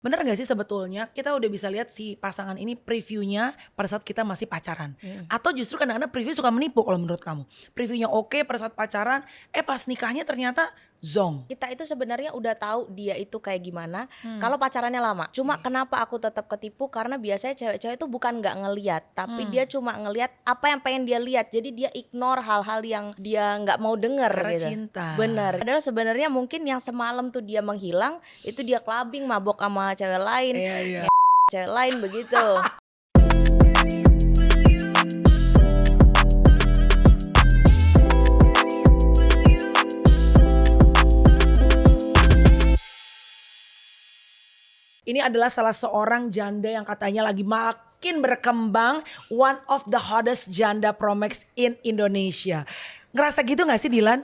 Bener gak sih sebetulnya kita udah bisa lihat si pasangan ini previewnya pada saat kita masih pacaran? Mhm. Atau justru kadang-kadang preview suka menipu kalau menurut kamu? Previewnya oke pada saat pacaran, pas nikahnya ternyata zonk. Kita itu sebenarnya udah tahu dia itu kayak gimana Mmm, kalau pacarannya lama. Cuma sih. kenapa aku tetap ketipu, karena biasanya cewek-cewek itu bukan nggak ngelihat, tapi Mmm, dia cuma ngelihat apa yang pengen dia lihat. Jadi dia ignore hal-hal yang dia nggak mau denger karena gitu. cinta. Bener. Padahal sebenarnya mungkin yang semalam tuh dia menghilang, itu dia clubbing, mabok sama cewek lain, Iya iya. cewek lain begitu. Ini adalah salah seorang janda yang katanya lagi makin berkembang, one of the hottest janda Promax in Indonesia. Ngerasa gitu gak sih Dilan?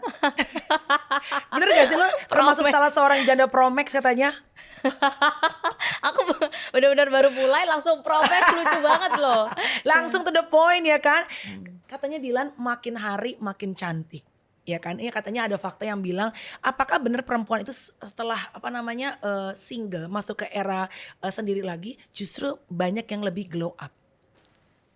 Bener gak sih lo termasuk Promax. salah seorang janda Promax katanya? Aku bener-bener baru mulai langsung promek, lucu banget loh. Langsung to the point ya kan? Mmm. Katanya Dilan makin hari makin cantik. Ya kan, ini katanya ada fakta yang bilang apakah benar perempuan itu setelah apa namanya single masuk ke era sendiri lagi justru banyak yang lebih glow up.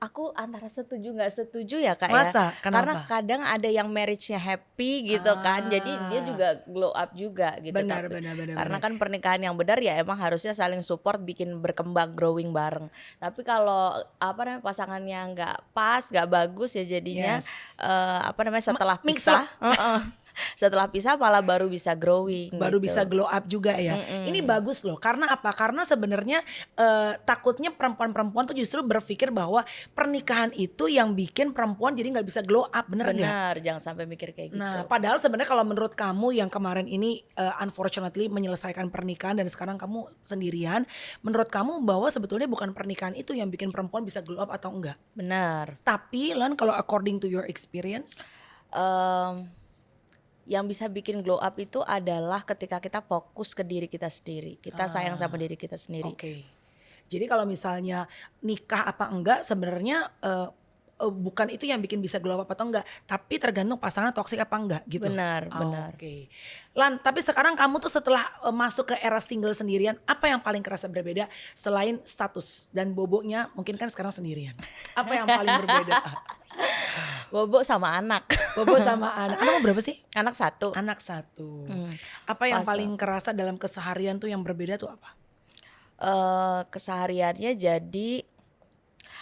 Aku antara setuju nggak setuju ya, Kak, ya. Masa? Karena Kenapa? kadang ada yang marriage-nya happy gitu kan, jadi dia Ah, juga glow up juga gitu. benar Tapi benar benar karena benar. kan pernikahan yang benar ya emang harusnya saling support, bikin berkembang, growing bareng. Tapi kalau apa namanya, pasangannya nggak pas, nggak bagus ya jadinya, Yes. apa namanya, setelah Mix up. pisah heeh, setelah pisah malah baru bisa growing Baru bisa gitu. glow up juga ya. Ini Mhm, bagus loh, karena apa? Karena sebenarnya, takutnya perempuan-perempuan tuh justru berpikir bahwa pernikahan itu yang bikin perempuan jadi nggak bisa glow up, bener nggak? bener, jangan sampai mikir kayak gitu. Nah, padahal sebenarnya kalau menurut kamu yang kemarin ini, unfortunately menyelesaikan pernikahan dan sekarang kamu sendirian, menurut kamu bahwa sebetulnya bukan pernikahan itu yang bikin perempuan bisa glow up atau enggak? Bener. Tapi Lan kalau according to your experience Mmm, yang bisa bikin glow up itu adalah ketika kita fokus ke diri kita sendiri, kita sayang sama ah, diri kita sendiri. oke. Jadi kalau misalnya nikah apa enggak sebenarnya, bukan itu yang bikin bisa glow up atau enggak, tapi tergantung pasangan toksik apa enggak gitu? Benar benar. Oke. Lan, tapi sekarang kamu tuh setelah, masuk ke era single sendirian, apa yang paling kerasa berbeda selain status dan bobonya mungkin kan sekarang sendirian? Apa yang paling berbeda? Bobo sama anak. Bobo sama anak. Anakmu berapa sih? Anak satu. Anak satu. Mhm, Apa yang pas, paling kerasa dalam keseharian tuh yang berbeda tuh apa? kesehariannya jadi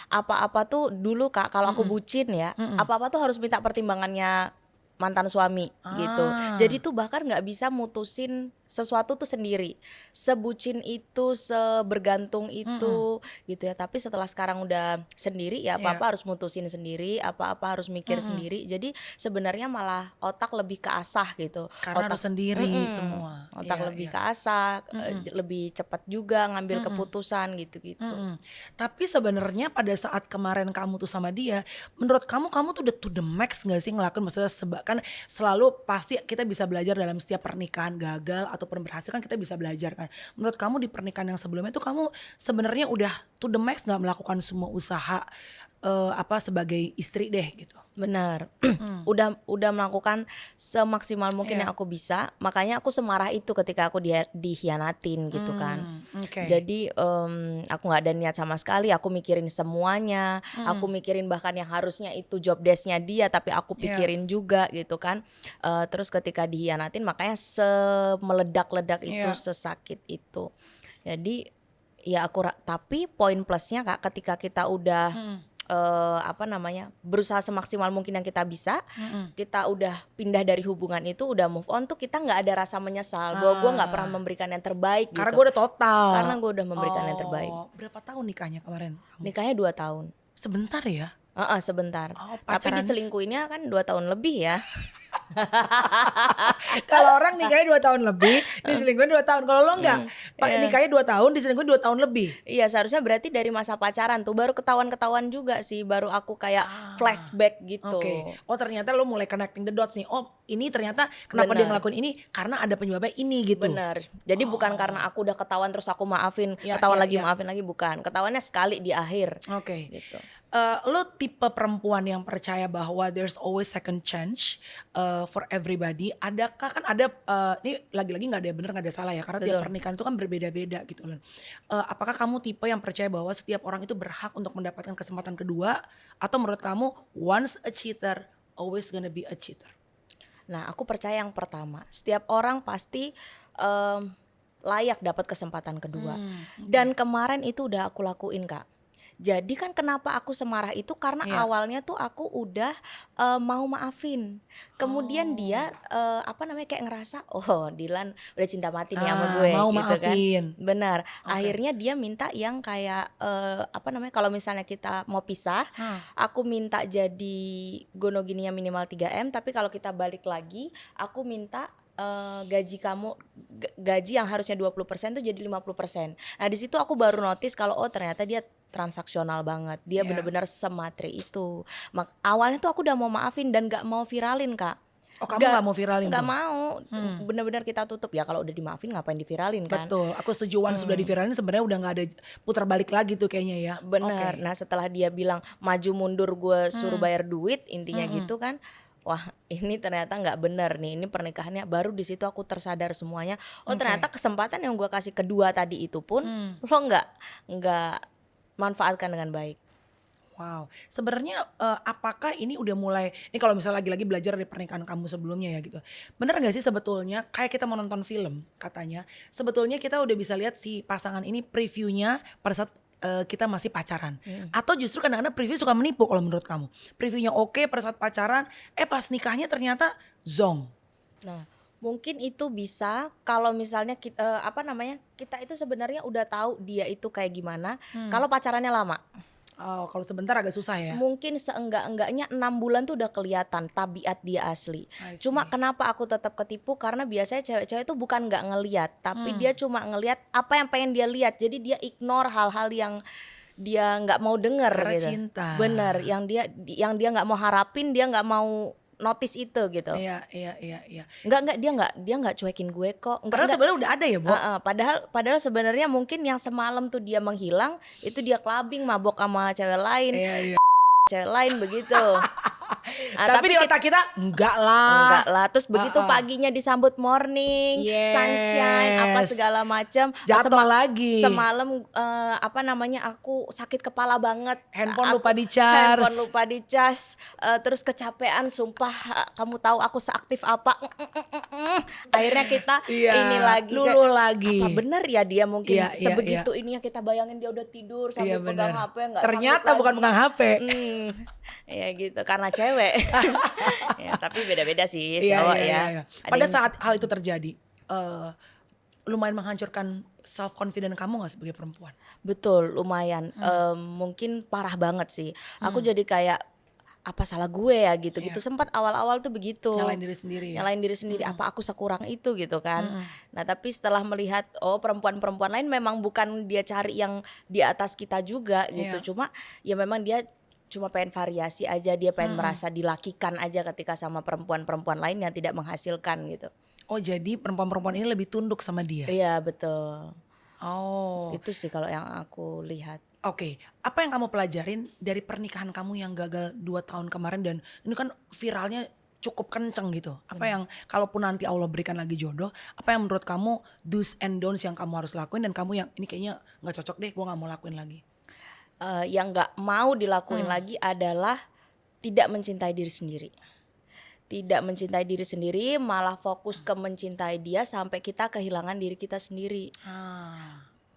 apa-apa tuh dulu, Kak, kalau aku Mhm bucin ya, mhm. apa-apa tuh harus minta pertimbangannya mantan suami gitu. Jadi Ah, tuh bahkan nggak bisa mutusin sesuatu tuh sendiri. Sebucin itu, sebergantung mhm, itu gitu ya. Tapi setelah sekarang udah sendiri ya iya, apa-apa harus mutusin sendiri, apa-apa harus mikir mhm. sendiri. Jadi sebenarnya malah otak lebih keasah gitu. Karena harus Otak sendiri mhm, semua. otak Iya lebih iya. keasah, Mhm lebih cepat juga ngambil mhm keputusan gitu-gitu. mhm. Tapi sebenarnya pada saat kemarin kamu tuh sama dia, menurut kamu, kamu tuh udah to the max nggak sih ngelakuin maksudnya kan selalu pasti kita bisa belajar dalam setiap pernikahan gagal ataupun berhasil kan kita bisa belajar kan. Menurut kamu di pernikahan yang sebelumnya tuh kamu sebenarnya udah to the max nggak melakukan semua usaha, apa, sebagai istri deh gitu? Benar. Mmm, Udah melakukan semaksimal mungkin yang iya. aku bisa, makanya aku semarah itu ketika aku dikhianatin gitu kan. Oke. Jadi, aku nggak ada niat sama sekali, aku mikirin semuanya, aku Mhm, mikirin bahkan yang harusnya itu job desk-nya dia, tapi aku iya pikirin juga gitu kan. Terus ketika dikhianatin makanya semeledak-ledak itu, iya. sesakit itu. Jadi, ya aku tapi poin plusnya Kak, ketika kita udah Mhm apa namanya, berusaha semaksimal mungkin yang kita bisa, mhm. kita udah pindah dari hubungan itu, udah move on tuh kita nggak ada rasa menyesal bahwa gue nggak pernah Ah. memberikan yang terbaik Karena gitu. gue udah total. Karena gue udah memberikan yang terbaik. Oh, berapa tahun nikahnya kemarin kamu? Nikahnya 2 tahun. Sebentar ya? Heeh, sebentar. Oh, Tapi pacarannya diselingkuhinnya kan 2 tahun lebih ya. kalau orang nikahnya 2 tahun lebih, diselingkuhin 2 tahun. Kalau lo enggak, Iya. nikahnya 2 tahun, diselingkuhin 2 tahun lebih? Iya, seharusnya berarti dari masa pacaran tuh baru ketahuan-ketahuan juga sih, baru aku kayak Ah, flashback oke. gitu. Oh, ternyata lo mulai connecting the dots nih. Oh, ini ternyata kenapa dia Bener. ngelakuin ini, karena ada penyebabnya ini gitu? Bener. Jadi bukan karena Oh, aku udah ketahuan terus aku maafin, ya ketahuan ya lagi ya, maafin lagi, bukan. Ketahuannya sekali di akhir, oke. gitu. Lo tipe perempuan yang percaya bahwa there's always second chance for everybody. Adakah kan ada ini lagi-lagi nggak ada yang benar nggak ada salah ya karena tiap Betul. pernikahan itu kan berbeda-beda gitu loh. Apakah kamu tipe yang percaya bahwa setiap orang itu berhak untuk mendapatkan kesempatan kedua atau menurut kamu once a cheater always gonna be a cheater? Nah, aku percaya yang pertama, setiap orang pasti layak dapat kesempatan kedua. Dan kemarin itu udah aku lakuin, Kak. Jadi kan kenapa aku semarah itu karena Iya. awalnya tuh aku udah mau maafin. Kemudian dia kayak ngerasa, oh Dilan udah cinta mati nih sama gue Mau gitu kan. maafin. Benar. Oke. Akhirnya dia minta yang kayak kalau misalnya kita mau pisah, aku minta jadi gonogininya minimal 3M, tapi kalau kita balik lagi, aku minta gaji kamu gaji yang harusnya 20% tuh jadi 50%. Nah, di situ aku baru notice kalau oh ternyata dia transaksional banget. Dia Iya. bener-bener semateri itu. Awalnya tuh aku udah mau maafin dan gak mau viralin, Kak. Oh kamu nggak mau viralin Gak tuh? mau. Bener-bener kita tutup. Ya kalau udah dimaafin ngapain diviralin kan? Betul, aku setuju once sudah diviralin sebenarnya udah nggak ada putar balik lagi tuh kayaknya ya. Bener. Oke. Nah, setelah dia bilang maju mundur gue suruh bayar duit, intinya gitu kan. Wah, ini ternyata nggak bener nih. Ini pernikahannya baru di situ aku tersadar semuanya. Oh, Oke. ternyata kesempatan yang gue kasih kedua tadi itu pun lo nggak manfaatkan dengan baik. Wow, sebenarnya apakah ini udah mulai ini kalau misalnya lagi-lagi belajar dari pernikahan kamu sebelumnya ya gitu. Bener nggak sih sebetulnya kayak kita mau nonton film katanya, sebetulnya kita udah bisa lihat si pasangan ini previewnya pada saat kita masih pacaran. Atau justru kadang-kadang preview suka menipu kalau menurut kamu. Previewnya oke pada saat pacaran, pas nikahnya ternyata zonk. Nah, mungkin itu bisa kalau misalnya kita itu sebenarnya udah tahu dia itu kayak gimana kalau pacarannya lama. Oh, kalau sebentar agak susah ya. Mungkin seenggak-enggaknya 6 bulan tuh udah kelihatan tabiat dia asli. I see. Cuma kenapa aku tetap ketipu karena biasanya cewek-cewek itu bukan nggak ngelihat, tapi dia cuma ngelihat apa yang pengen dia lihat. Jadi dia ignore hal-hal yang dia nggak mau denger Karena gitu. cinta. Bener, yang dia nggak mau harapin, dia nggak mau notice itu gitu. Iya. Enggak, dia nggak cuekin gue kok. Padahal sebenarnya udah ada ya, Bo. Padahal sebenarnya mungkin yang semalam tuh dia menghilang, itu dia clubbing mabok sama cewek lain. Iya. Cewek lain begitu. Tapi di otak kita enggak lah. Terus begitu paginya disambut morning, Yes. sunshine, apa segala macam. Jatuh lagi. Semalam aku sakit kepala banget. Handphone lupa di-charge. Terus kecapean, sumpah kamu tahu aku seaktif apa. Akhirnya kita ini lagi luluh lagi. apa bener ya dia mungkin Iya, sebegitu ininya kita bayangin dia udah tidur sambil pegang bener. HP nggak Ternyata sanggup bukan lagi. pegang HP. Ya gitu karena cewek. Ya, tapi beda-beda sih Iya, cowok iya, ya. iya. Ada Pada yang- saat hal itu terjadi, lumayan menghancurkan self confidence kamu gak sebagai perempuan? Betul, lumayan. Mungkin parah banget sih. Aku jadi kayak apa salah gue ya gitu-gitu. Sempat awal-awal tuh begitu. Nyalain diri sendiri ya? Nyalain diri sendiri, apa aku sekurang itu gitu kan. Nah, tapi setelah melihat perempuan-perempuan lain memang bukan dia cari yang di atas kita juga gitu. Iya. Cuma ya memang dia cuma pengen variasi aja, dia pengen merasa dilakikan aja ketika sama perempuan-perempuan lain yang tidak menghasilkan gitu. Oh jadi perempuan-perempuan ini lebih tunduk sama dia? Iya, betul. Oh. Itu sih kalau yang aku lihat. Oke, apa yang kamu pelajarin dari pernikahan kamu yang gagal 2 tahun kemarin dan ini kan viralnya cukup kenceng gitu. Apa yang kalaupun nanti Allah berikan lagi jodoh, apa yang menurut kamu do's and don'ts yang kamu harus lakuin dan kamu yang ini kayaknya nggak cocok deh, gue nggak mau lakuin lagi. Yang nggak mau dilakuin lagi adalah tidak mencintai diri sendiri. Tidak mencintai diri sendiri, malah fokus ke mencintai dia sampai kita kehilangan diri kita sendiri.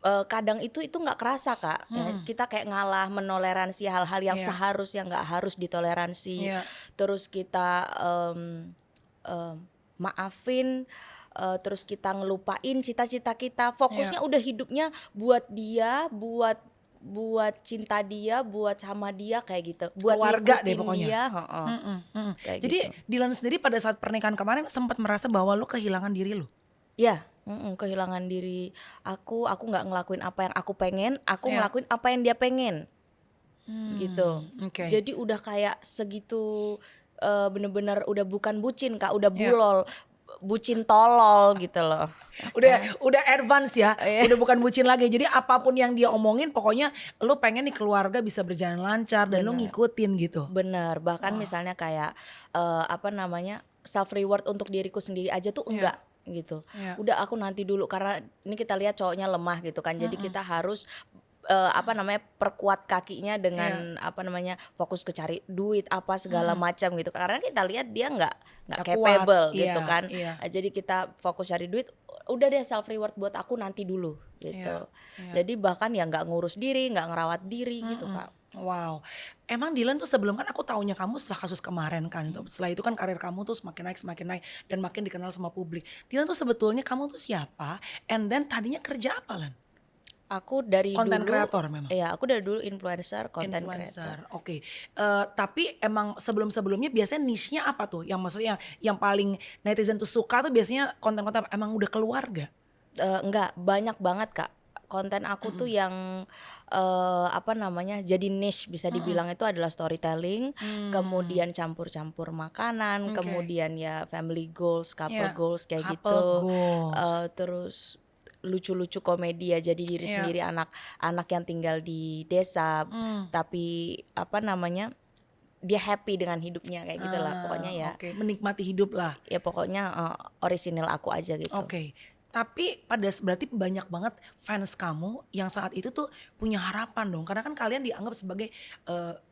Kadang itu nggak kerasa Kak. Ya, kita kayak ngalah menoleransi hal-hal yang Iya. seharusnya nggak harus ditoleransi. Iya. Terus kita maafin, terus kita ngelupain cita-cita kita. Fokusnya udah hidupnya buat dia, buat cinta dia, buat sama dia kayak gitu. Buat Keluarga deh ngikutin pokoknya. dia, kayak Jadi gitu. Dilan sendiri pada saat pernikahan kemarin sempat merasa bahwa lu kehilangan diri lu. Ya, kehilangan diri aku nggak ngelakuin apa yang aku pengen, aku Iya. ngelakuin apa yang dia pengen, gitu. Oke. Jadi udah kayak segitu bener-bener udah bukan bucin Kak, udah Iya. bulol. bucin tolol gitu loh. Udah advance ya, Iya. udah bukan bucin lagi. Jadi apapun yang dia omongin pokoknya lu pengen nih keluarga bisa berjalan lancar dan lu Bener. ngikutin gitu. Bener, bahkan Wah. misalnya kayak apa namanya, self reward untuk diriku sendiri aja tuh Iya, enggak gitu. iya. Udah aku nanti dulu karena ini kita lihat cowoknya lemah gitu kan. Jadi Mhm. kita harus apa namanya, perkuat kakinya Iya. dengan apa namanya, fokus ke cari duit apa segala Mhm. macam gitu. Karena kita lihat dia nggak Nggak kuat. capable gitu Iya, kan. iya, Jadi kita fokus cari duit, udah deh self reward buat aku nanti dulu iya, gitu. iya. Jadi bahkan ya nggak ngurus diri, nggak ngerawat diri gitu Mhm. Kak. Wow. Emang Dilan tuh sebelum kan aku taunya kamu setelah kasus kemarin kan, Mhm. setelah itu kan karir kamu tuh semakin naik dan makin dikenal sama publik. Dilan tuh sebetulnya kamu tuh siapa? And then tadinya kerja apa Lan? Aku dari Konten dulu kreator memang? ya aku dari dulu influencer, content creator. Influencer, oke. Tapi emang sebelum-sebelumnya biasanya niche-nya apa tuh? Yang maksudnya yang paling netizen tuh suka tuh biasanya konten-konten apa? Emang udah keluarga? Enggak, banyak banget, Kak. Konten aku tuh Mhm, yang, apa namanya, jadi niche bisa mhm. dibilang itu adalah storytelling, Mmm, kemudian campur-campur makanan, oke. kemudian ya family goals, couple Iya, goals kayak couple gitu, goals. terus lucu-lucu komedi ya jadi diri Iya, sendiri, anak yang tinggal di desa, mmm, tapi apa namanya, dia happy dengan hidupnya kayak gitulah pokoknya ya. oke, menikmati hidup lah. Ya pokoknya, orisinil aku aja gitu. Oke. Tapi berarti banyak banget fans kamu yang saat itu tuh punya harapan dong, karena kan kalian dianggap sebagai,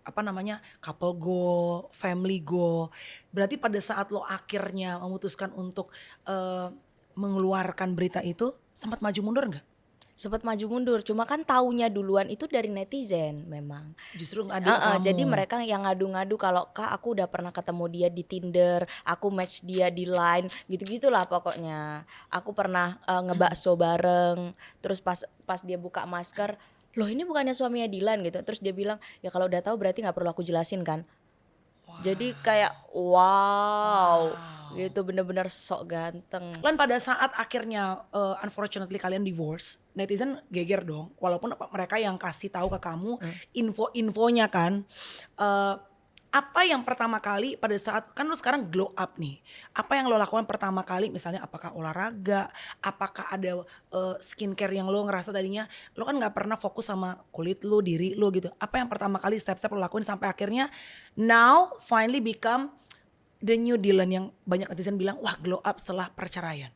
apa namanya, couple goal, family goal. Berarti pada saat lo akhirnya memutuskan untuk, eee, mengeluarkan berita itu, sempat maju mundur nggak? Sempet maju mundur, cuma kan taunya duluan itu dari netizen memang. Justru ngadu ke Heeh, jadi kamu? mereka yang ngadu-ngadu kalau, "Kak, aku udah pernah ketemu dia di Tinder, aku match dia di Line," gitu-gitulah pokoknya. Aku pernah, ngebakso bareng, terus pas pas dia buka masker, "Loh ini bukannya suaminya Dilan?" gitu. Terus dia bilang, "Ya kalau udah tahu berarti nggak perlu aku jelasin kan?" Jadi kayak, Wow, wow, wow. gitu bener-bener sok ganteng. Lan pada saat akhirnya, unfortunately kalian divorce, netizen geger dong, walaupun mereka yang kasih tahu ke kamu Mmm. info-infonya kan. Eee, apa yang pertama kali pada saat kan lu sekarang glow up nih, apa yang lo lakukan pertama kali misalnya apakah olahraga, apakah ada, skincare yang lo ngerasa tadinya lo kan nggak pernah fokus sama kulit lu, diri lu gitu, apa yang pertama kali step-step lo lakuin sampai akhirnya now finally become the new Dylan yang banyak netizen bilang, "Wah glow up setelah perceraian."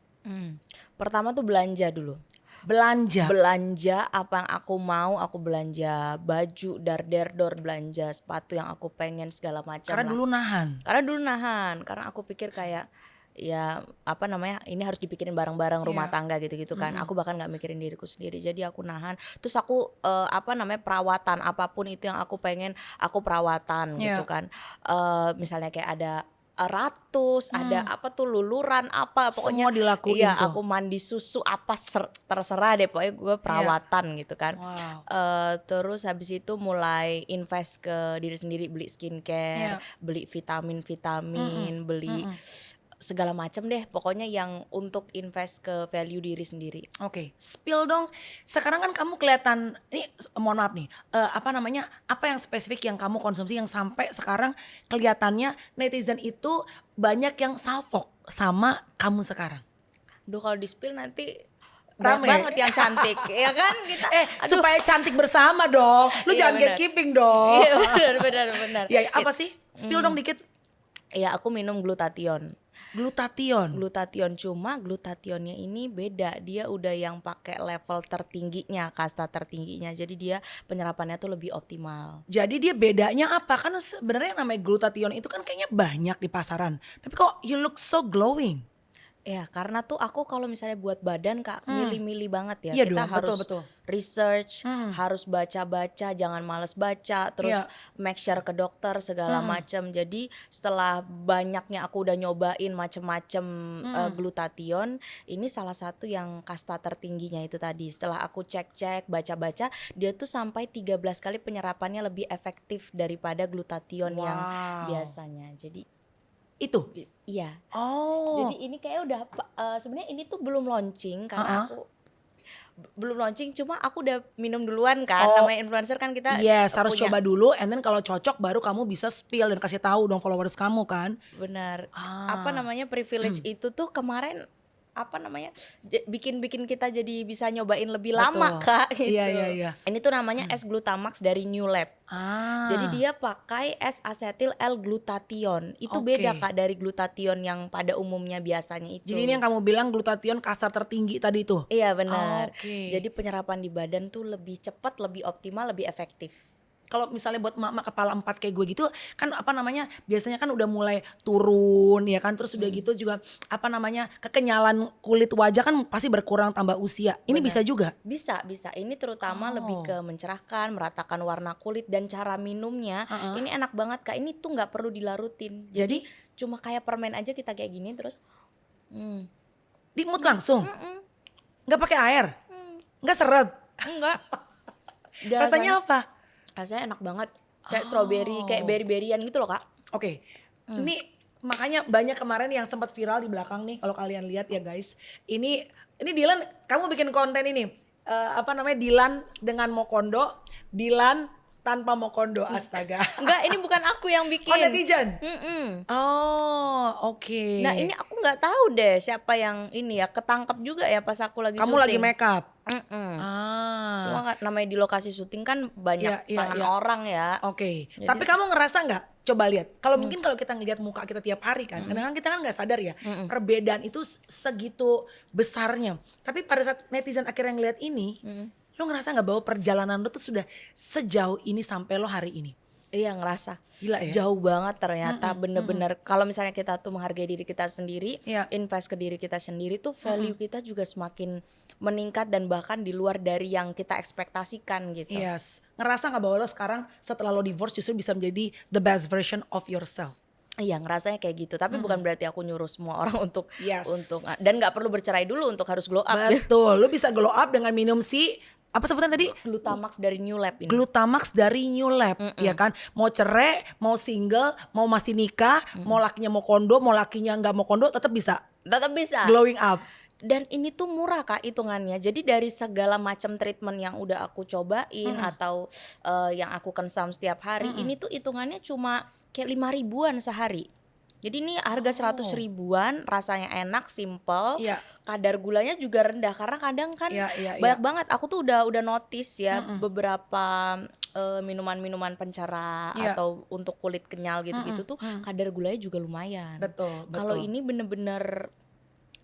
Pertama tuh belanja dulu. Belanja, Belanja apa yang aku mau, aku belanja baju, dar-der-dor, belanja sepatu yang aku pengen segala macam karena lah. dulu nahan. Karena dulu nahan, karena aku pikir kayak, ya apa namanya, ini harus dipikirin bareng-bareng rumah Iya, tangga gitu-gitu kan. mhm, Aku bahkan nggak mikirin diriku sendiri, jadi aku nahan. Terus aku, apa namanya, perawatan, apapun itu yang aku pengen, aku perawatan gitu iya, kan. Misalnya kayak ada, ratus, ada mmm, apa tuh, luluran, apa, pokoknya semua dilakuin iya tuh, aku mandi susu, apa, terserah deh pokoknya gue iya, perawatan gitu kan. wow, Terus habis itu mulai invest ke diri sendiri, beli skincare, iya, beli mhm, vitamin-vitamin, beli mhm, segala macem deh pokoknya yang untuk invest ke value diri sendiri. oke, spill dong, sekarang kan kamu kelihatan ini mohon maaf nih, apa namanya, apa yang spesifik yang kamu konsumsi yang sampai sekarang kelihatannya netizen itu banyak yang salfok sama kamu sekarang? Duh kalau di-spill nanti banyak Rame? banget yang cantik, ya kan kita aduh Supaya cantik bersama dong, lu iya jangan benar. gatekeeping dong. Iya benar benar benar. Ya apa sih? Spill dong dikit. Ya aku minum glutathione. Glutathione. Glutathione, cuma glutathionnya ini beda, dia udah yang pakai level tertingginya, kasta tertingginya. Jadi dia penyerapannya tuh lebih optimal. Jadi dia bedanya apa? Kan sebenarnya yang namanya glutathione itu kan kayaknya banyak di pasaran. Tapi kok you look so glowing? Ya, karena tuh aku kalau misalnya buat badan Kak, Hmm, milih-milih banget ya. iya Kita dong, betul harus betul. research, Hmm, harus baca-baca, jangan males baca, terus iya, make sure ke dokter segala mhm, macam. Jadi setelah banyaknya aku udah nyobain macem-macem mhm. glutathione, ini salah satu yang kasta tertingginya itu tadi. Setelah aku cek-cek, baca-baca, dia tuh sampai 13 kali penyerapannya lebih efektif daripada glutathione yang Wow, biasanya. Jadi itu? iya. Oh, Jadi ini kayak udah sebenarnya ini tuh belum launching karena heeh, aku belum launching, cuma aku udah minum duluan kan. Oh. Namanya influencer kan kita Yes, harus punya. coba dulu, and then kalau cocok baru kamu bisa spill dan kasih tahu dong followers kamu kan. Benar. Ah. Apa namanya, privilege itu tuh kemarin apa namanya, bikin kita jadi bisa nyobain lebih lama Betul. Kak gitu. Iya. Ini tuh namanya es Glutamax dari New Lab. Jadi dia pakai es asetil L-glutathione. Itu Oke. beda Kak dari glutathione yang pada umumnya biasanya itu. Jadi ini yang kamu bilang glutathione kasar tertinggi tadi tuh. Iya benar. Oke. Jadi penyerapan di badan tuh lebih cepat, lebih optimal, lebih efektif. Kalau misalnya buat emak-emak kepala 4 kayak gue gitu kan apa namanya biasanya kan udah mulai turun ya kan, terus udah gitu juga apa namanya kekenyalan kulit wajah kan pasti berkurang tambah usia. Ini Benar. bisa juga. Bisa. Ini terutama lebih ke mencerahkan, meratakan warna kulit dan cara minumnya. Ini enak banget Kak. Ini tuh nggak perlu dilarutin. Jadi cuma kayak permen aja kita kayak gini terus. Dimut langsung. Nggak pakai air. Nggak seret. Enggak. Rasanya apa? Rasanya enak banget. Kayak strawberry, kayak berry-berryan gitu loh Kak. Oke. Ini makanya banyak kemarin yang sempat viral di belakang nih kalau kalian lihat ya guys. Ini Dilan, kamu bikin konten ini apa namanya Dilan dengan Mokondo, Dilan tanpa Mokondo, astaga. Enggak, ini bukan aku yang bikin. Oh, netizen. Oh, oke. Nah ini aku nggak tahu deh siapa yang ini ya, ketangkep juga ya pas aku lagi Kamu syuting. lagi make up. Cuma kan namanya di lokasi syuting kan banyak Iya, tangan iya. orang ya. Oke. Jadi- Tapi kamu ngerasa nggak? Coba lihat. Kalau mungkin kalau kita ngelihat muka kita tiap hari kan, kadang-kadang kita kan nggak sadar ya perbedaan itu segitu besarnya. Tapi pada saat netizen akhirnya ngelihat ini, lo ngerasa nggak bahwa perjalanan lo tuh sudah sejauh ini sampai lo hari ini? Iya ngerasa. Gila ya? Jauh banget ternyata, bener-bener kalau misalnya kita tuh menghargai diri kita sendiri, Iya. invest ke diri kita sendiri tuh value kita juga semakin meningkat dan bahkan di luar dari yang kita ekspektasikan gitu. Yes. Ngerasa nggak bahwa lo sekarang setelah lo divorce justru bisa menjadi the best version of yourself? Iya ngerasanya kayak gitu, tapi bukan berarti aku nyuruh semua orang untuk Yes. dan nggak perlu bercerai dulu untuk harus glow up. Betul. Lo bisa glow up dengan minum si apa sebutan tadi? Glutamax dari New Lab ini. Glutamax dari New Lab, ya kan? Mau cerai, mau single, mau masih nikah, mau lakinya mau kondo, mau lakinya nggak mau kondo, tetap bisa Tetap bisa. glowing up. Dan ini tuh murah Kak hitungannya. Jadi dari segala macam treatment yang udah aku cobain atau yang aku konsum setiap hari, ini tuh hitungannya cuma kayak 5 ribuan sehari. Jadi ini harga 100 ribuan, rasanya enak, simple, Iya. kadar gulanya juga rendah karena kadang kan Iya. banyak banget. Aku tuh udah notice ya beberapa minuman-minuman pencerah Iya. atau untuk kulit kenyal gitu-gitu tuh kadar gulanya juga lumayan. Betul. Kalau ini bener-bener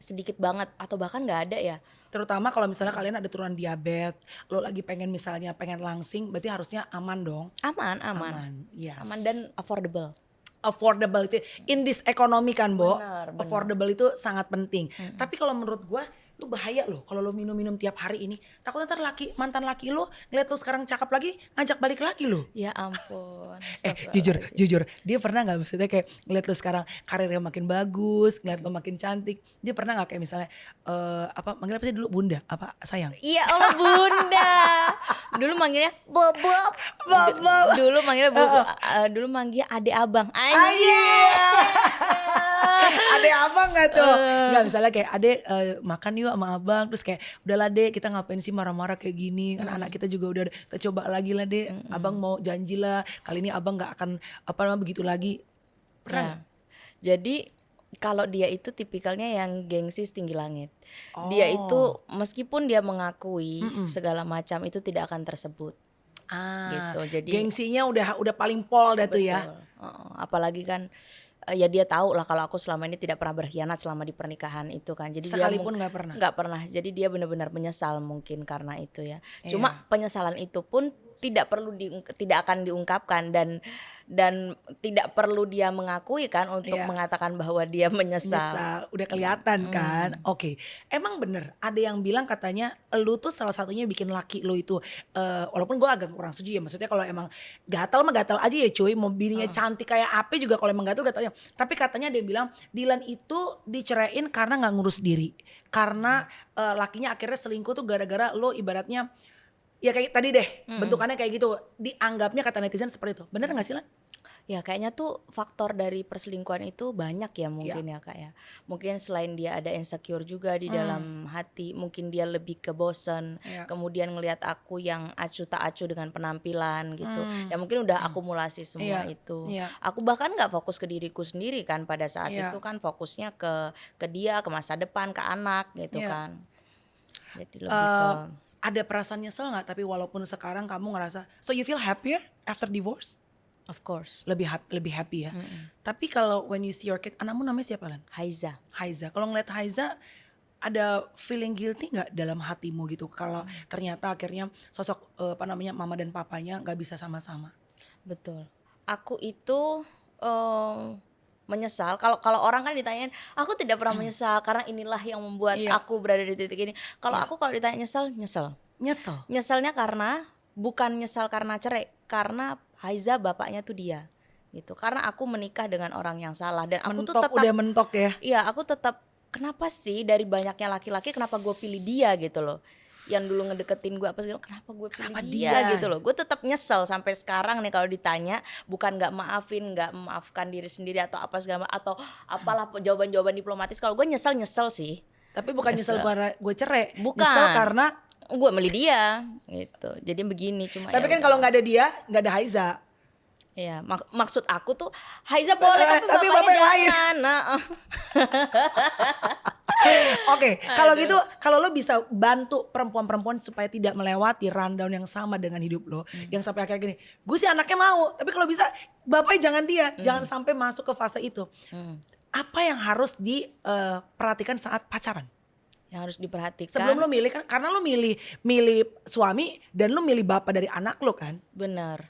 sedikit banget atau bahkan nggak ada ya. Terutama kalau misalnya kalian ada turunan diabetes, lo lagi pengen misalnya pengen langsing, berarti harusnya aman dong. Aman. Yes. Aman dan affordable. Affordable itu in this economy kan, Bo. Benar. Affordable itu sangat penting. Tapi kalau menurut gua itu bahaya loh kalau lo minum-minum tiap hari ini. Takutnya ntar mantan laki lo ngeliat lo sekarang cakep lagi, ngajak balik lagi lo. Ya ampun. Jujur, dia pernah nggak maksudnya kayak ngeliat lo sekarang karirnya makin bagus, ngeliat lo makin cantik, dia pernah nggak kayak misalnya manggil apa sih dulu bunda, apa sayang? Iya Allah bunda. Dulu manggilnya bob. Dulu manggilnya bob. Dulu manggilnya ade abang. Ade abang nggak tuh? Nggak misalnya kayak ade makan yuk sama abang, terus kayak udahlah dek kita ngapain sih marah-marah kayak gini, kan anak kita juga udah kita coba lagi lah dek, abang mau janji lah kali ini abang nggak akan apa namanya begitu lagi. Pernah nggak? Jadi kalau dia itu tipikalnya yang gengsi setinggi langit. Dia itu meskipun dia mengakui segala macam itu tidak akan tersebut. Gitu. Jadi Gengsinya udah paling pol dah tuh ya. betul. Apalagi kan ya dia tahu lah kalau aku selama ini tidak pernah berkhianat selama di pernikahan itu kan. Jadi Sekalipun nggak pernah. nggak pernah. Jadi dia benar-benar menyesal mungkin karena itu ya. Cuma penyesalan itu pun tidak akan diungkapkan dan tidak perlu dia mengakui kan untuk mengatakan bahwa dia menyesal. Udah kelihatan kan. Oke. Emang bener ada yang bilang katanya lu tuh salah satunya bikin laki lu itu walaupun gue agak kurang setuju ya, maksudnya kalau emang gatal mah gatal aja ya cuy, mau bininya cantik kayak apa juga kalau emang gatal gatalnya. Tapi katanya dia bilang Dilan itu diceraiin karena nggak ngurus diri, karena lakinya akhirnya selingkuh tuh gara-gara lo ibaratnya ya kayak tadi deh bentukannya kayak gitu, dianggapnya kata netizen seperti itu. Bener gak sih Lan? Ya kayaknya tuh faktor dari perselingkuhan itu banyak ya Iya. mungkin ya Kak ya. Mungkin selain dia ada insecure juga di Hmm. dalam hati, mungkin dia lebih ke bosen, Iya. kemudian ngelihat aku yang acuh tak acuh dengan penampilan gitu. Hmm. Ya mungkin udah akumulasi semua Iya. itu. Iya. Aku bahkan nggak fokus ke diriku sendiri kan pada saat Iya. itu kan fokusnya ke dia, ke masa depan, ke anak gitu Iya. kan. Jadi lebih ke Ada perasaan nyesel nggak? Tapi walaupun sekarang kamu ngerasa, so you feel happier after divorce? of course. Lebih happy ya. Tapi kalau when you see your kid, anakmu namanya siapa Lan? Haiza. Haiza. Kalau ngeliat Haiza, ada feeling guilty nggak dalam hatimu gitu? Kalau ternyata akhirnya sosok mama dan papanya nggak bisa sama-sama. Betul. Aku itu menyesal. Kalau orang kan ditanyain, aku tidak pernah menyesal karena inilah yang membuat Iya. aku berada di titik ini. Kalau Iya. aku kalau ditanya nyesel. Nyesel. Nyeselnya karena bukan nyesal karena cerai, karena Haiza bapaknya tuh dia. Gitu. Karena aku menikah dengan orang yang salah dan aku tuh tetap Udah mentok ya. iya, aku tetap kenapa sih dari banyaknya laki-laki kenapa gue pilih dia gitu loh. Yang dulu ngedeketin gue apa segala kenapa gue pilih Kenapa dia dia? gitu loh. Gue tetap nyesel sampai sekarang nih kalau ditanya, bukan nggak memaafkan diri sendiri atau apa segala atau apalah jawaban-jawaban diplomatis. Kalau gue nyesel sih. Tapi bukan nyesel Nyesel. karena gue cerai. Bukan. Nyesel karena. Gue milih dia gitu. Jadi begini cuma Tapi ya kan udah. kalau nggak ada dia, nggak ada Haiza. Iya, maksud aku tuh Haiza boleh tapi bapaknya bapaknya lain. jangan. Nah, Oke, kalau gitu, kalau lo bisa bantu perempuan-perempuan supaya tidak melewati rundown yang sama dengan hidup lo, yang sampai akhirnya gini, gue sih anaknya mau, tapi kalau bisa bapaknya jangan dia, jangan sampai masuk ke fase itu. Apa yang harus diperhatikan saat pacaran? yang harus diperhatikan. Sebelum lo milih kan, karena lo milih suami dan lo milih bapak dari anak lo kan. Bener.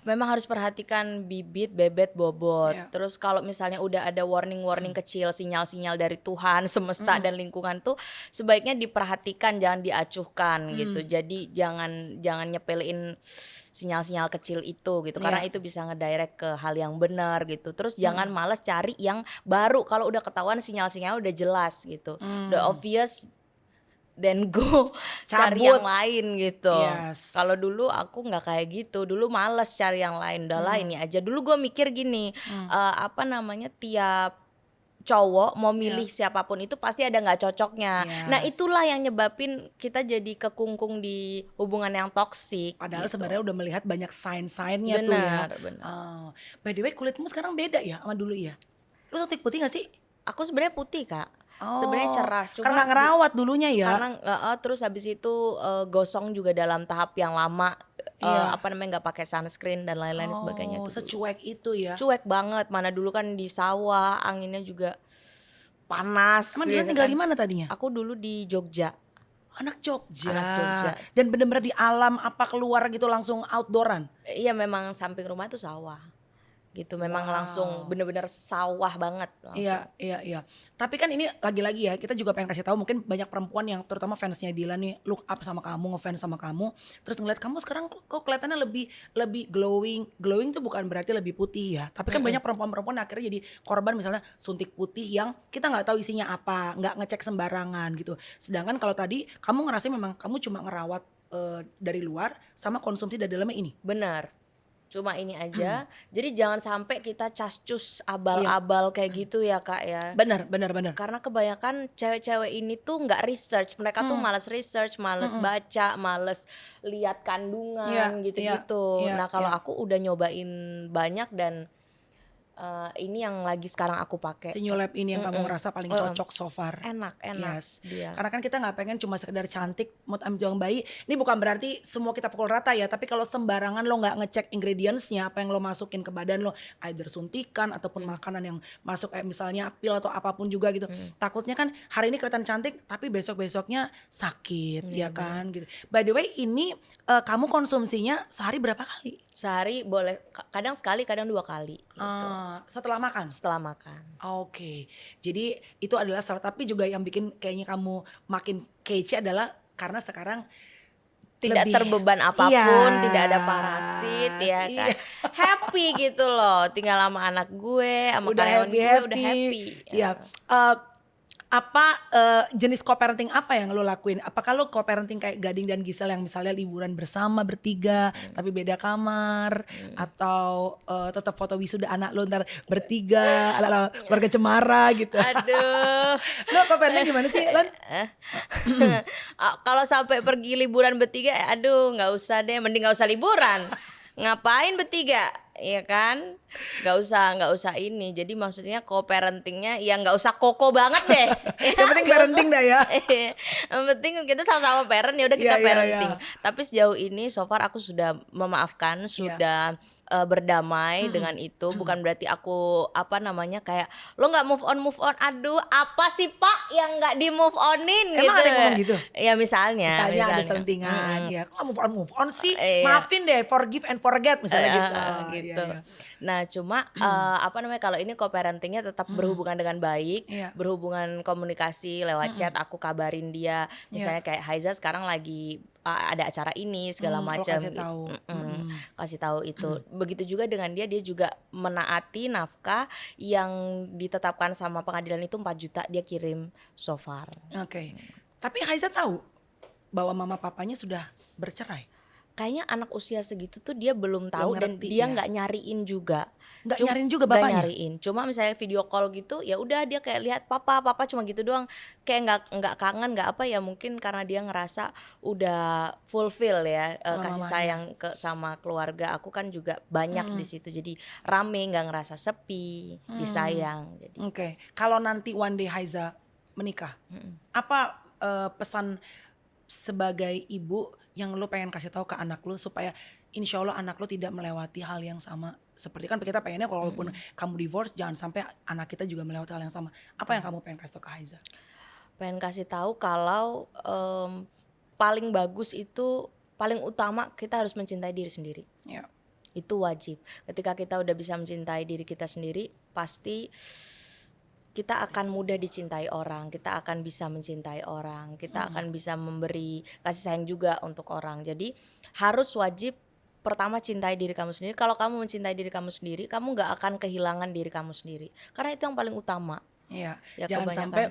Memang harus perhatikan bibit, bebet, bobot. Iya. Terus kalau misalnya udah ada warning-warning kecil, sinyal-sinyal dari Tuhan, semesta dan lingkungan tuh sebaiknya diperhatikan, jangan diacuhkan gitu. Jadi jangan nyepelein sinyal-sinyal kecil itu gitu. Karena Iya. itu bisa ngedirect ke hal yang benar gitu. Terus jangan males cari yang baru kalau udah ketahuan sinyal-sinyal udah jelas gitu. Udah obvious then go cari Cabut. yang lain gitu. Yes. Kalau dulu aku nggak kayak gitu, dulu males cari yang lain, udahlah ini aja. Dulu gue mikir gini, tiap cowok mau milih siapapun itu pasti ada nggak cocoknya. Yes. Nah itulah yang nyebabin kita jadi kekungkung di hubungan yang toksik. Padahal gitu. sebenarnya udah melihat banyak sign-signnya tuh ya. Benar. Oh. By the way, kulitmu sekarang beda ya sama dulu ya? Lu suntik putih gak sih? Aku sebenarnya putih Kak, Oh, sebenarnya cerah. Cuma karena ngerawat dulunya ya. karena terus habis itu gosong juga dalam tahap yang lama. Iya. Nggak pakai sunscreen dan lain-lain sebagainya Oh, itu dulu. secuek itu ya. Cuek banget, mana dulu kan di sawah, anginnya juga panas. Emang gitu dulu tinggal kan. di mana tadinya? Aku dulu di Jogja. Anak Jogja. Anak Jogja. Dan bener-bener di alam apa keluar gitu langsung outdooran? Iya memang samping rumah tuh sawah. Gitu memang Wow. langsung bener-bener sawah banget langsung. Iya. Tapi kan ini lagi-lagi ya, kita juga pengen kasih tahu mungkin banyak perempuan yang terutama fansnya Dilan nih look up sama kamu, ngefans sama kamu, terus ngeliat kamu sekarang kok kelihatannya lebih glowing. Glowing tuh bukan berarti lebih putih ya. Tapi kan banyak perempuan-perempuan akhirnya jadi korban misalnya suntik putih yang kita nggak tahu isinya apa, nggak ngecek sembarangan gitu. Sedangkan kalau tadi kamu ngerasa memang kamu cuma ngerawat dari luar sama konsumsi dari dalamnya ini. Benar. Cuma ini aja. Jadi jangan sampai kita cascus abal-abal kayak gitu ya Kak ya. Benar. Karena kebanyakan cewek-cewek ini tuh nggak research, mereka tuh malas research, malas baca, malas lihat kandungan gitu-gitu. Iya, Nah kalau iya. aku udah nyobain banyak dan ini yang lagi sekarang aku pakai. Sinyolab ini yang kamu ngerasa paling cocok so far. Enak Yes. dia. Karena kan kita nggak pengen cuma sekedar cantik mood amjong bayi. Ini bukan berarti semua kita pukul rata ya. Tapi kalau sembarangan lo nggak ngecek ingredientsnya, apa yang lo masukin ke badan lo, either suntikan ataupun makanan yang masuk kayak misalnya pil atau apapun juga gitu. Takutnya kan hari ini kelihatan cantik, tapi besok-besoknya sakit, ya kan gitu. By the way, ini kamu konsumsinya sehari berapa kali? Sehari boleh kadang sekali, kadang 2 kali gitu. Setelah makan? Setelah makan. Oke, jadi itu adalah salah, tapi juga yang bikin kayaknya kamu makin kece adalah karena sekarang Tidak lebih- terbeban apapun, Yes, tidak ada parasit ya kan. iya. Happy gitu loh, tinggal sama anak gue, sama Udah karyawan gue udah happy. happy. Iya. Apa, jenis co-parenting apa yang lo lakuin? Apakah lo co-parenting kayak Gading dan Gisel yang misalnya liburan bersama bertiga, tapi beda kamar, atau, tetap foto wisuda anak lo ntar bertiga ala-ala Warga Cemara gitu? Aduh. Lo co-parenting gimana sih, Lan? Kalau sampai pergi liburan bertiga, aduh nggak usah deh, mending nggak usah liburan. Ngapain bertiga, ya kan? Nggak usah ini. Jadi maksudnya co-parentingnya ya nggak usah koko banget deh. Ya, Yang penting nggak usah. parenting dah ya. Yang penting kita sama-sama parent, ya udah Iya kita iya parenting. iya. Tapi sejauh ini so far aku sudah memaafkan, Iya. sudah berdamai dengan itu. Bukan berarti aku apa namanya kayak lo nggak move on. Aduh, apa sih Pak yang nggak di move onin gitu. Emang ada yang ngomong gitu? Ya misalnya. Misalnya ada selentingan, ya kok move on sih, Iya. maafin deh, forgive and forget misalnya gitu. Gitu. Iya, iya. Nah, cuma apa namanya kalau ini co-parentingnya tetap berhubungan dengan baik, Iya. berhubungan komunikasi lewat chat, aku kabarin dia. Misalnya kayak Haiza sekarang lagi ada acara ini segala Lo macam kasih tahu. kasih tahu itu. Begitu juga dengan dia juga menaati nafkah yang ditetapkan sama pengadilan itu 4 juta dia kirim so far. Oke. Tapi Haiza tahu bahwa mama papanya sudah bercerai? Kayaknya anak usia segitu tuh dia belum tahu dan ngerti dia ya? nggak nyariin juga. Nggak nyariin juga bapaknya? Nggak nyariin. Cuma misalnya video call gitu, ya udah dia kayak lihat papa cuma gitu doang. Kayak nggak kangen, nggak apa ya, mungkin karena dia ngerasa udah fulfill ya Sama kasih mamanya. sayang sama keluarga. Aku kan juga banyak di situ, jadi rame, nggak ngerasa sepi, disayang. Jadi Oke. Kalau nanti one day Haiza menikah, apa pesan sebagai ibu yang lo pengen kasih tahu ke anak lo supaya insya Allah anak lo tidak melewati hal yang sama, seperti kan kita pengennya walaupun kamu divorce jangan sampai anak kita juga melewati hal yang sama. Apa yang kamu pengen kasih tahu ke Haiza? pengen kasih tahu kalau paling bagus itu, paling utama kita harus mencintai diri sendiri. Ya. Itu wajib. Ketika kita udah bisa mencintai diri kita sendiri, pasti kita akan mudah dicintai orang, kita akan bisa mencintai orang, kita akan bisa memberi kasih sayang juga untuk orang. Jadi harus wajib pertama cintai diri kamu sendiri. Kalau kamu mencintai diri kamu sendiri, kamu nggak akan kehilangan diri kamu sendiri. Karena itu yang paling utama. Iya, Ya jangan kebanyakan. sampai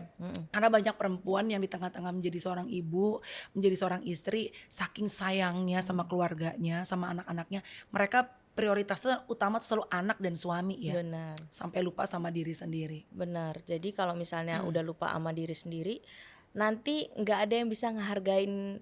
karena banyak perempuan yang di tengah-tengah menjadi seorang ibu, menjadi seorang istri, saking sayangnya sama keluarganya, sama anak-anaknya, mereka prioritasnya utama tuh selalu anak dan suami ya, Benar. sampai lupa sama diri sendiri. Benar. Jadi kalau misalnya udah lupa sama diri sendiri, nanti nggak ada yang bisa ngehargain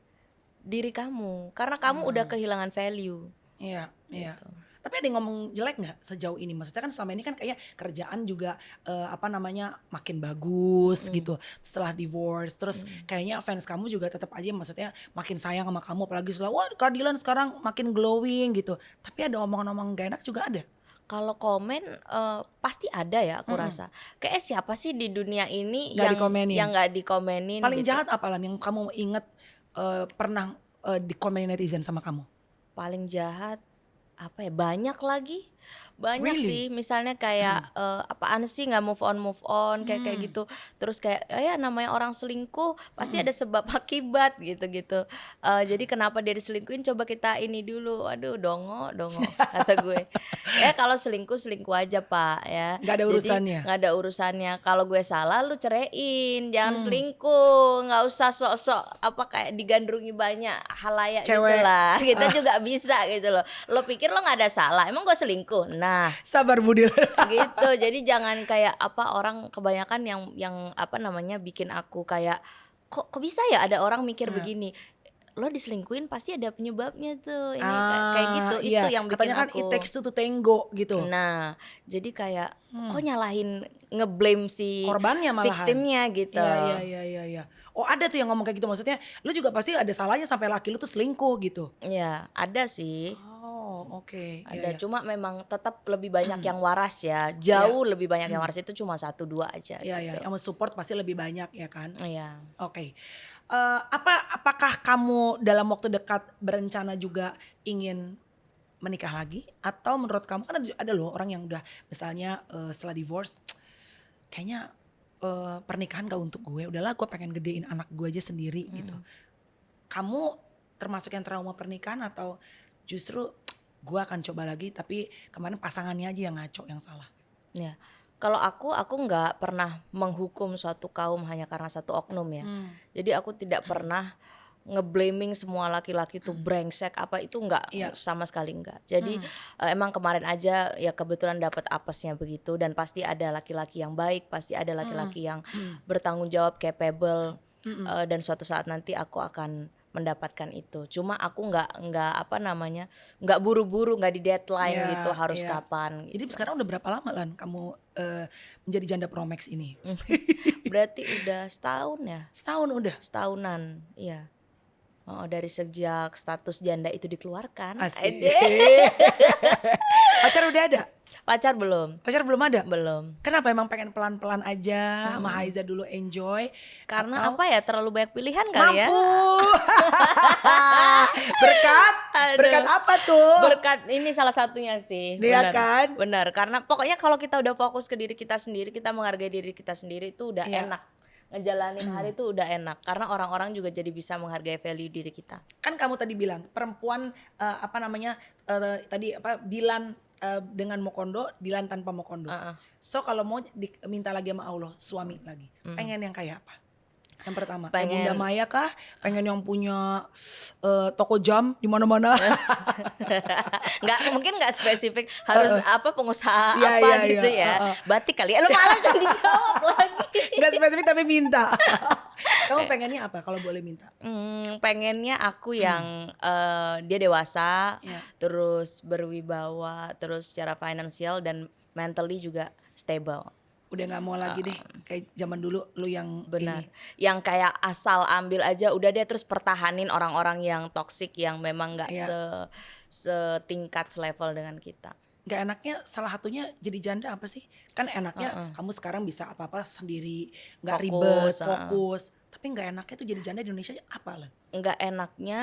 diri kamu karena kamu udah kehilangan value. Iya, iya. Tapi ada yang ngomong jelek nggak sejauh ini? Maksudnya kan selama ini kan kayak kerjaan juga apa namanya makin bagus gitu setelah divorce. Terus kayaknya fans kamu juga tetap aja maksudnya makin sayang sama kamu, apalagi setelah wah keadilan sekarang makin glowing gitu. Tapi ada omongan-omongan gak enak juga ada. Kalau komen pasti ada ya, aku rasa. Kayak siapa sih di dunia ini Nggak dikomenin. yang nggak dikomenin Paling gitu. jahat apa Lan yang kamu inget pernah dikomenin netizen sama kamu? Paling jahat apa ya, banyak lagi, banyak Really? sih. Misalnya kayak apaan sih nggak move on kayak gitu. Terus kayak ya namanya orang selingkuh pasti ada sebab akibat gitu. Jadi kenapa dia diselingkuhin, coba kita ini dulu. Aduh, dongo kata gue. Ya kalau selingkuh aja Pak ya. Nggak ada Jadi urusannya. nggak ada urusannya. Kalau gue salah lu ceraiin, jangan selingkuh. Nggak usah sok-sok apa kayak digandrungi banyak halayak gitu Cewek. lah. Kita juga bisa gitu loh. Lo pikir lo nggak ada salah, emang gue selingkuh? Nah Sabar Budil. gitu. Jadi jangan kayak apa, orang kebanyakan yang apa namanya bikin aku kayak kok bisa ya ada orang mikir begini. Lo diselingkuhin pasti ada penyebabnya tuh. Ini kayak gitu. Iya. Itu yang bikin Katanya kan aku. it takes two to tango gitu. Nah, jadi kayak kok nyalahin, ngeblame si Korbannya malahan. victimnya gitu. Iya. Oh ada tuh yang ngomong kayak gitu, maksudnya lu juga pasti ada salahnya sampai laki lu tuh selingkuh gitu. Ya, ada sih. Oh oke. Ada, cuma memang tetap lebih banyak yang waras ya. Jauh lebih banyak yang waras, itu cuma 1-2 aja Iya, gitu. yang mensupport pasti lebih banyak ya kan. Iya. Oke. Apakah kamu dalam waktu dekat berencana juga ingin menikah lagi, atau menurut kamu kan ada loh orang yang udah misalnya setelah divorce kayaknya pernikahan gak untuk gue, udahlah gue pengen gedein anak gue aja sendiri gitu. Kamu termasuk yang trauma pernikahan atau justru gue akan coba lagi tapi kemarin pasangannya aja yang ngaco yang salah? Ya, Kalau aku nggak pernah menghukum suatu kaum hanya karena satu oknum ya. Jadi aku tidak pernah nge-blaming semua laki-laki tuh brengsek apa itu Iya. nggak, sama sekali enggak. Jadi emang kemarin aja ya kebetulan dapat apesnya begitu dan pasti ada laki-laki yang baik, pasti ada laki-laki yang bertanggung jawab, capable, dan suatu saat nanti aku akan mendapatkan itu. Cuma aku nggak apa namanya, nggak buru-buru, nggak di deadline Iya, gitu harus iya. kapan Jadi gitu. sekarang udah berapa lama Lan kamu menjadi janda Promax ini? Berarti udah setahun ya? Setahun udah. Setahunan, iya. Oh, dari sejak status janda itu dikeluarkan. Asik. Ade. Pacar udah ada? Pacar belum, Pacar belum ada? belum. Kenapa emang pengen pelan-pelan aja sama Haiza dulu enjoy Karena atau apa ya, terlalu banyak pilihan kali ya. mampu? Berkat? Aduh. Berkat apa tuh? Berkat ini salah satunya sih. Iya Benar. kan? Benar, karena pokoknya kalau kita udah fokus ke diri kita sendiri, kita menghargai diri kita sendiri itu udah Iya. enak. Ngejalanin hari itu udah enak karena orang-orang juga jadi bisa menghargai value diri kita. Kan kamu tadi bilang perempuan apa namanya tadi apa Dilan dengan Mokondo, Dilan tanpa Mokondo. So kalau mau minta lagi sama Allah suami lagi, pengen yang kayak apa? Yang pertama, kayak Pengen- Bunda Maya kah? Pengen yang punya toko jam di mana-mana? Mungkin nggak spesifik harus apa pengusaha Iya, apa iya, gitu iya. ya. Batik kali ya. Lo malah kan dijawab lagi. Gak spesifik tapi minta. Kamu pengennya apa kalau boleh minta? Pengennya aku yang dia dewasa, Iya. terus berwibawa, terus secara finansial dan mentally juga stable. Udah gak mau lagi deh kayak zaman dulu lu yang Benar. ini. Yang kayak asal ambil aja udah deh terus pertahanin orang-orang yang toksik yang memang nggak Iya. setingkat selevel dengan kita. Gak enaknya salah satunya jadi janda apa sih? Kan enaknya kamu sekarang bisa apa-apa sendiri, gak Fokus, ribet, fokus. Tapi gak enaknya tuh jadi janda di Indonesia apa Lan? Nggak enaknya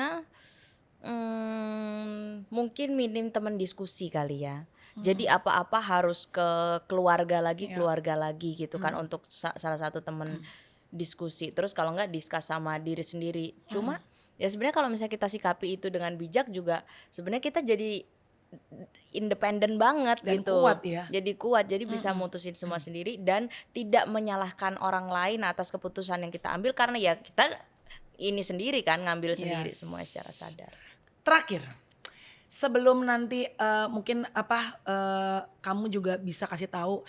mungkin minim teman diskusi kali ya. Jadi apa-apa harus ke keluarga lagi gitu kan untuk salah satu teman diskusi. Terus kalau nggak discuss sama diri sendiri. Cuma ya sebenarnya kalau misalnya kita sikapi itu dengan bijak juga sebenarnya kita jadi independen banget Dan gitu. kuat ya. Jadi kuat, jadi bisa mutusin semua sendiri dan tidak menyalahkan orang lain atas keputusan yang kita ambil karena ya kita ini sendiri kan ngambil sendiri Yes. semua secara sadar. Terakhir, sebelum nanti mungkin apa kamu juga bisa kasih tahu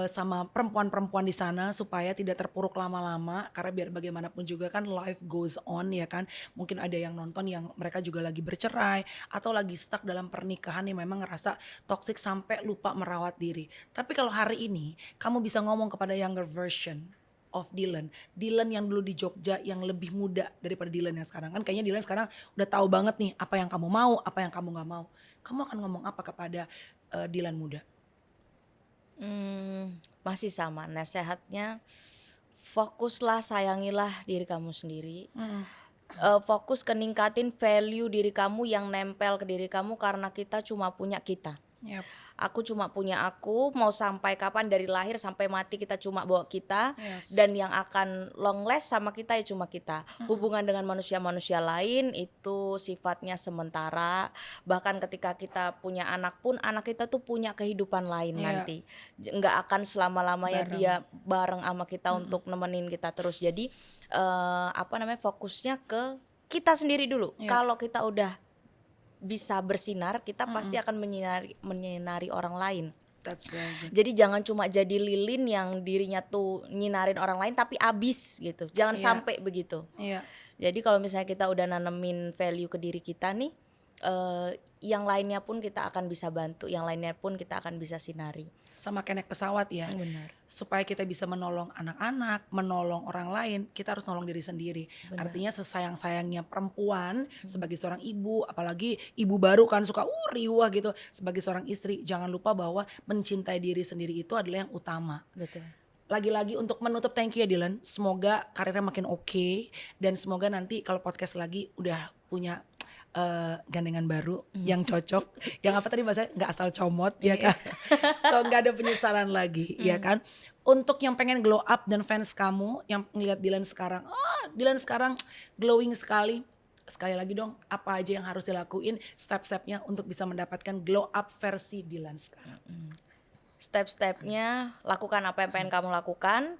sama perempuan-perempuan di sana supaya tidak terpuruk lama-lama karena biar bagaimanapun juga kan life goes on ya kan. Mungkin ada yang nonton yang mereka juga lagi bercerai atau lagi stuck dalam pernikahan yang memang ngerasa toxic sampai lupa merawat diri. Tapi kalau hari ini kamu bisa ngomong kepada younger version of Dilan yang dulu di Jogja yang lebih muda daripada Dilan yang sekarang. Kan kayaknya Dilan sekarang udah tahu banget nih apa yang kamu mau, apa yang kamu gak mau. Kamu akan ngomong apa kepada Dilan muda? Masih sama nasehatnya, fokuslah, sayangilah diri kamu sendiri. Fokus ke ningkatin value diri kamu yang nempel ke diri kamu karena kita cuma punya kita. Yep. Aku cuma punya aku, mau sampai kapan dari lahir sampai mati kita cuma bawa kita. Yes. Dan yang akan long last sama kita ya cuma kita. Hubungan dengan manusia-manusia lain itu sifatnya sementara. Bahkan ketika kita punya anak pun anak kita tuh punya kehidupan lain nanti. Nggak akan selama-lamanya dia bareng sama kita untuk nemenin kita terus. Jadi fokusnya ke kita sendiri dulu. Kalau kita udah bisa bersinar, kita pasti akan menyinari orang lain. That's very good. Jadi jangan cuma jadi lilin yang dirinya tuh nyinarin orang lain tapi abis gitu. Jangan sampai begitu. Iya. Jadi kalau misalnya kita udah nanemin value ke diri kita nih, yang lainnya pun kita akan bisa bantu, yang lainnya pun kita akan bisa sinari. Sama kayak naik pesawat ya. Benar. Supaya kita bisa menolong anak-anak, menolong orang lain, kita harus nolong diri sendiri. Artinya sesayang-sayangnya perempuan sebagai seorang ibu, apalagi ibu baru kan suka riwah gitu. Sebagai seorang istri, jangan lupa bahwa mencintai diri sendiri itu adalah yang utama. Betul. Lagi-lagi untuk menutup, thank you ya Dilan. Semoga karirnya makin oke dan semoga nanti kalau podcast lagi udah punya gandengan baru yang cocok, yang apa tadi bahasa nggak asal comot ya kan, so nggak ada penyesalan lagi ya kan. Untuk yang pengen glow up dan fans kamu yang ngeliat Dilan sekarang, Dilan sekarang glowing sekali lagi dong, apa aja yang harus dilakuin step-stepnya untuk bisa mendapatkan glow up versi Dilan sekarang? step-stepnya, lakukan apa yang pengen kamu lakukan,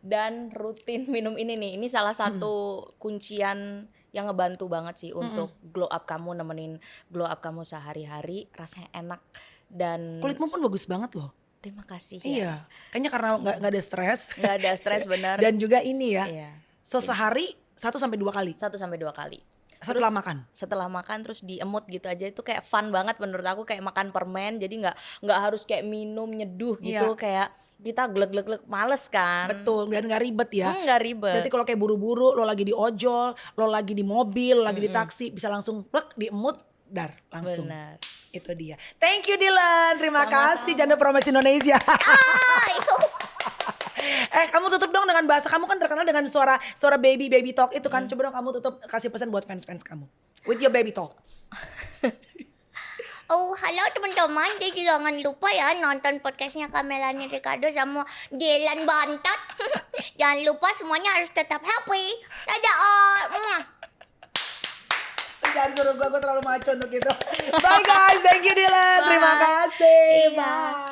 dan rutin minum ini nih. Ini salah satu kuncian yang ngebantu banget sih untuk glow up kamu, nemenin glow up kamu sehari-hari. Rasanya enak dan Kulitmu pun bagus banget loh. terima kasih ya. Iya, kayaknya karena nggak ada stres. Nggak ada stres benar. Dan juga ini ya, Iya, so sehari 1-2 kali 1-2 kali. setelah makan. Setelah makan terus diemut gitu aja, itu kayak fun banget menurut aku, kayak makan permen. Jadi nggak harus kayak minum nyeduh gitu, kayak kita glek-glek males kan. Betul, dan nggak ribet ya. Nggak ribet. Berarti kalau kayak buru-buru, lo lagi di ojol, lo lagi di mobil, lo lagi di taksi, bisa langsung plek diemut, dar langsung. Benar. Itu dia. Thank you Dylan, terima Sama-sama. kasih Janda Promex Indonesia. Kamu tutup dong dengan bahasa, kamu kan terkenal dengan suara baby talk itu kan. Coba dong kamu tutup, kasih pesan buat fans kamu with your baby talk. Oh, halo teman-teman. Jadi jangan lupa ya nonton podcastnya Kamelani Ricardo sama Dylan Bantat. Jangan lupa semuanya harus tetap happy. Dadah. Muah. Jangan suruh gue terlalu maco untuk itu. Bye guys, thank you Dylan. Terima kasih. Iya. Bye.